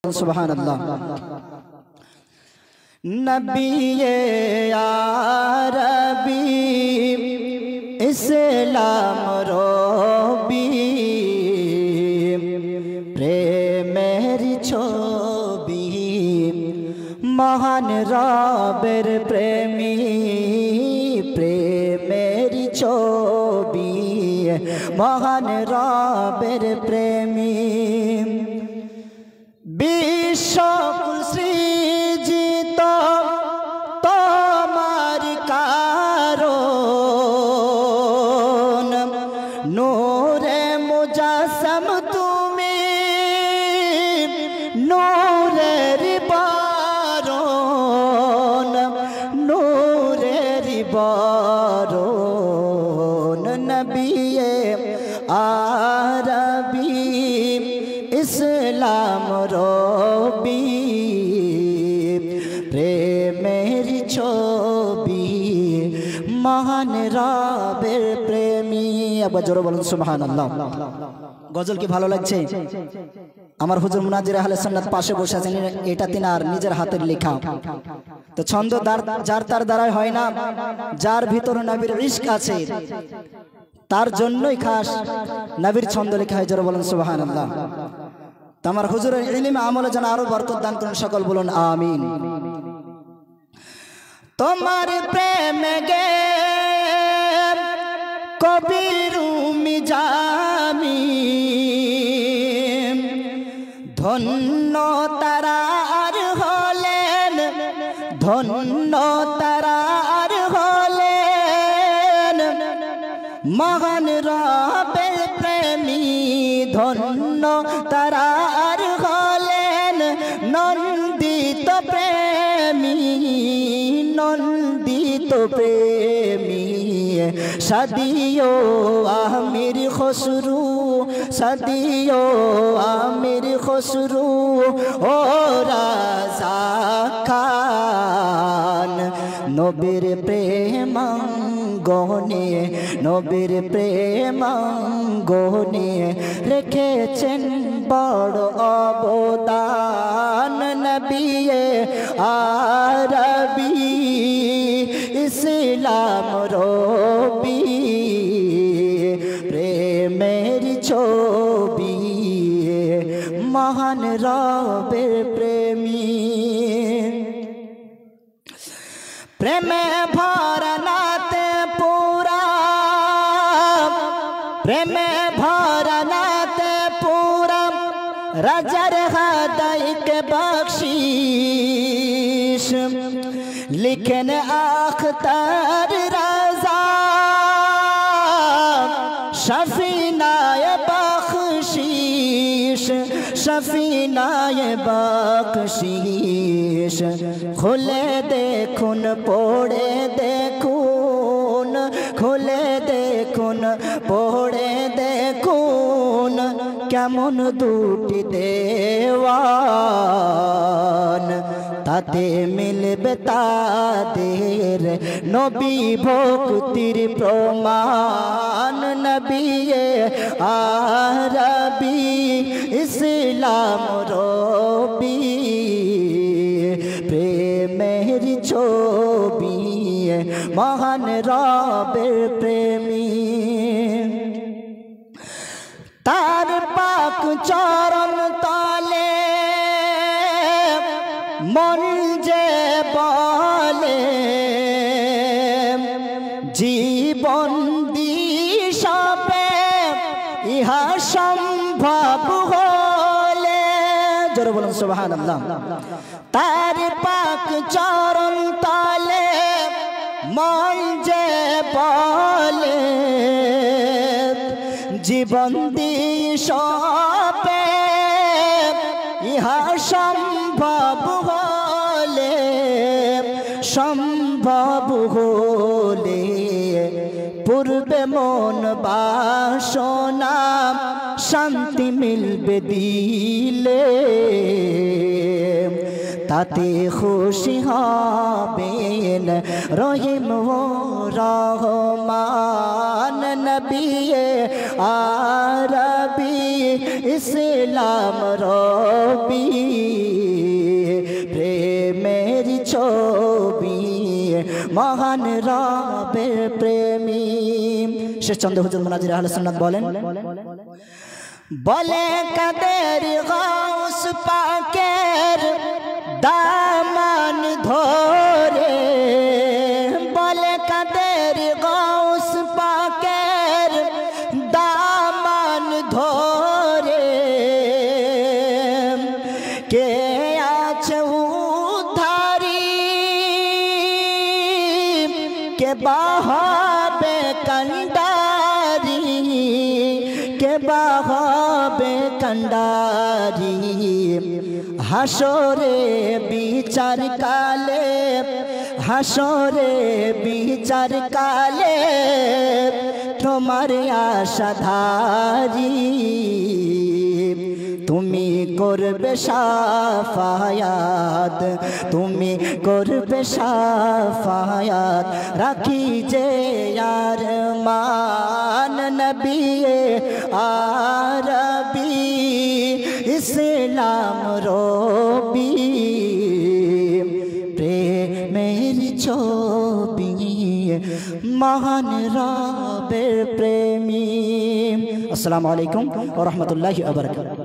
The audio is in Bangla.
सुबहानल्लाह। नबीए आरबी इस्लाम रबी प्रेमेर छवि महान रবের प्रेमी प्रेमेर छवि महान रবের प्रेमी विश्वकुल सृजित तोमार कारण नूरे मुजासम तुमी नूरेर बारन नूरेर बारन नबिये आरबी इस्लाम रबी प्रेमेर छवि महान रবের प्रेमी। একবার জোরে বলুন সুবহানাল্লাহ। গজল কি ভালো লাগছে? আমার হুজুর মুনাজির আহলে সুন্নাত পাশে বসে আছেন, এটা তিনার নিজের হাতের লেখা। তো ছন্দ যার তার দ্বারাই হয় না, যার ভিতরে নবীর ইশক আছে তার জন্যই খাস নবীর ছন্দ লেখা হয়। জোরে বলুন সুবহানাল্লাহ। তোমার হুজুরের ইলমে আমলে যেন আরো বরকত দান করুন, সকল বলুন আমিন। তোমার প্রেমে গে কবির মিজামি ধন্য তারার হলেন ধন্য তারার হলেন মহান রবের প্রেমী ধন্য তারার হলেন নন্দিত প্রেমী নন্দিত প্রেমী সাদিও আমির খসরু সাদিও আমির খসরু ও রাজা খান নবীর প্রেমাঙ্গনে নবীর প্রেমাঙ্গনে রেখেছেন বড় অবদান নবিয়ে আরবি ইসলাম রবি প্রেমের ছবি মহান রবের প্রেমী প্রেমে ভরা নাতে পুরা প্রেমে ভরা নাতে পুরা রাজার হাদাইকে বখশিশ লিখেন আখতার রাজা শফিনায়ে বখশিশ শফিনায়ে বখশিশ খুলে দেখুন পড়ে দেখুন খুলে দেখুন পড়ে দেখুন কেমন দুটি দেওয়ান তাতে মিলবে তাদের নবী ভক্তির প্রমাণ নবিয়ে আরবি ইসলাম রবি প্রেমের ছবি মহান রবের প্রেমী তার পাক চরণ তলে মন যে বলে জীবন দিশাবে ইহা সম্ভব হলে জোরে বলুন সুবহানাল্লাহ তার পাক চরণ তলে মন যে বলে জীবন দিশাবে ইহা সম্ভব হলে সম্ভব হলে পূর্বে মন বাসনা শান্তি মিলবে দিলে তাতে খুশি হবেন রহিম ও রহমান নবিয়ে আরবি ইসলাম রবি মহান রবের প্রেমী। শেষ চন্দ্র হুজুর মুনাজির আহলে সুন্নাত বলেন, বলে কাদের গাউস পাকের দামান ধরে, বলে কাদের গাউস পাকের দামান ধরে, কে আছে উদ্ধারি, কে বাহাবে কন্ডারি, কে বাহাবে কন্ডারি, হাসরে বিচার কালে, হাসরে বিচার কালে তোমার আশাধারী, তুমি করবে শাফায়াত, তুমি করবে শাফায়াত, রাখি যে আর মান নবী আরবি ইসলাম রবি, প্রেমের ছবি মহান রবের প্রেমী। আসসালামু আলাইকুম ওয়া রাহমাতুল্লাহি ওয়া বারাকাতুহু।